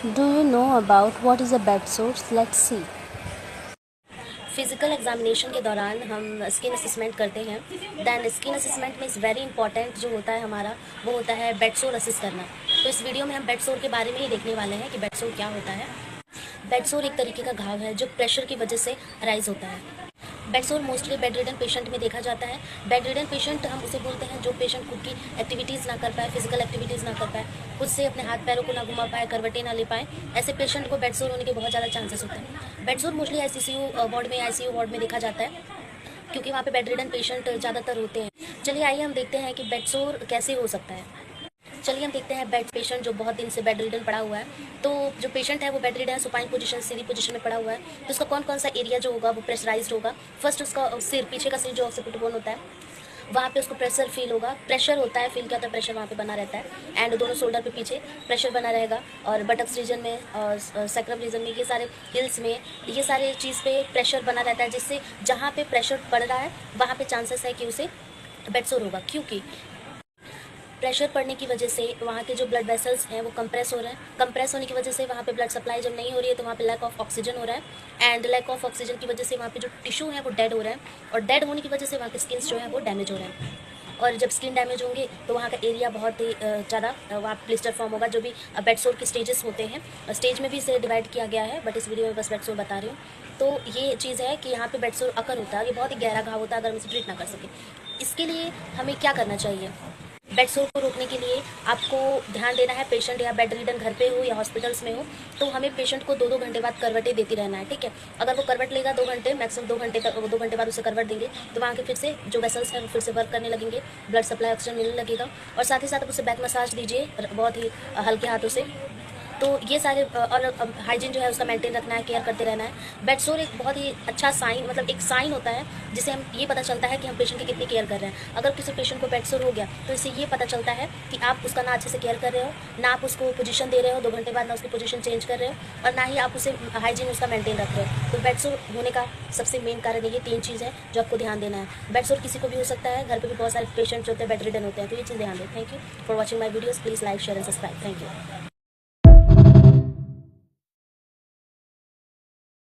Do you know about what is a bed sores? Let's see. Physical examination के दौरान हम skin assessment करते हैं। दैन स्किन असेसमेंट में इज़ वेरी इंपॉर्टेंट जो होता है हमारा वो होता है बेड सोर असेस करना। तो इस वीडियो में हम बेड सोर के बारे में ही देखने वाले हैं कि बेड सोर क्या होता है। बेड सोर एक तरीके का घाव है जो प्रेशर की वजह से अराइज होता है। बेड सोर मोस्टली बेड रिडन पेशेंट में देखा जाता है। बेड रिडन पेशेंट हम उसे बोलते हैं जो पेशेंट खुद की एक्टिविटीज़ ना कर पाए, फिजिकल एक्टिविटीज़ ना कर पाए, खुद से अपने हाथ पैरों को ना घुमा पाए, करवटें ना ले पाए, ऐसे पेशेंट को बेड सोर होने के बहुत ज़्यादा चांसेस होते हैं। बेड सोर मोस्टली आईसीयू वार्ड में, आईसीयू वार्ड में देखा जाता है क्योंकि वहाँ पे बेड रिडन पेशेंट ज़्यादातर होते हैं। चलिए आइए हम देखते हैं कि बेड सोर कैसे हो सकता है। चलिए हम देखते हैं बेड पेशेंट जो बहुत दिन से बेड रिडन पड़ा हुआ है। तो जो पेशेंट है वो बेड रिडन है, सुपाइन पोजीशन, सीधी पोजीशन में पड़ा हुआ है। तो उसका कौन कौन सा एरिया जो होगा वो प्रेशराइज्ड होगा। फर्स्ट उसका सिर, पीछे का सिर जो ऑक्सीपिट बोन होता है वहाँ पे उसको प्रेशर फील होगा। प्रेशर होता है, फील क्या होता है, प्रेशर वहाँ पे बना रहता है। एंड दोनों शोल्डर पे पीछे प्रेशर बना रहेगा और बटक्स रीजन में और सैक्रम रीजन में, ये सारे हिल्स में, ये सारे चीज़ पे प्रेशर बना रहता है, जिससे जहाँ पे प्रेशर पड़ रहा है वहाँ पे चांसेस है कि उसे बेड सोर होगा। क्योंकि प्रेशर पड़ने की वजह से वहाँ के जो ब्लड वेसल्स हैं वो कंप्रेस हो रहे हैं। कंप्रेस होने की वजह से वहाँ पे ब्लड सप्लाई जब नहीं हो रही है तो वहाँ पे लैक ऑफ ऑक्सीजन हो रहा है। एंड लैक ऑफ ऑक्सीजन की वजह से वहाँ पे जो टिश्यू है वो डेड हो रहा है और डेड होने की वजह से वहाँ के स्किन्स जो है वो डैमेज हो रहे हैं। और जब स्किन डैमेज होंगे तो वहाँ का एरिया बहुत ही ज़्यादा वहाँ ब्लिस्टर फॉर्म होगा। जो भी बेड सोर के स्टेजेस होते हैं, स्टेज में भी इसे डिवाइड किया गया है, बट इस वीडियो में बस बेड सोर बता रही हूँ। तो ये चीज़ है कि यहाँ पे बेड सोर अकर होता है। ये बहुत ही गहरा घाव होता है अगर हम इसे ट्रीट ना कर सकें। इसके लिए हमें क्या करना चाहिए? बेड सोर को रोकने के लिए आपको ध्यान देना है। पेशेंट या बेड रिडन घर पे हो या हॉस्पिटल्स में हो तो हमें पेशेंट को 2-2 घंटे बाद करवटें देती रहना है, ठीक है। अगर वो करवट लेगा 2 घंटे, मैक्सिमम 2 घंटे तक, 2 घंटे बाद उसे करवट देंगे तो वहाँ के फिर से जो वेसल्स हैं वो फिर से वर्क करने लगेंगे, ब्लड सप्लाई ऑक्सीजन मिलने लगेगा। और साथ ही साथ आप उसे बैक मसाज दीजिए बहुत ही हल्के हाथों से। तो ये सारे और हाइजीन जो है उसका मेंटेन रखना है, केयर करते रहना है। बेड सोर एक बहुत ही अच्छा साइन, मतलब एक साइन होता है जिसे हम ये पता चलता है कि हम पेशेंट की कितनी केयर कर रहे हैं। अगर किसी पेशेंट को बेड सोर हो गया तो इससे ये पता चलता है कि आप उसका ना अच्छे से केयर कर रहे हो, ना आप उसको पोजीशन दे रहे हो 2 घंटे बाद, ना उसकी पोजीशन चेंज कर रहे हो, और ना ही आप उसे हाइजीन उसका मेंटेन रख रहे हो। तो बेड सोर होने का सबसे मेन कारण ये 3 चीज़ है जो आपको ध्यान देना है। बेड सोर किसी को भी हो सकता है, घर पर भी बहुत सारे पेशेंट्स होते हैं बेड रिडन होते हैं, तो ये चीज़ ध्यान दें। Thank you for watching my videos. Please like, share and subscribe. Thank you.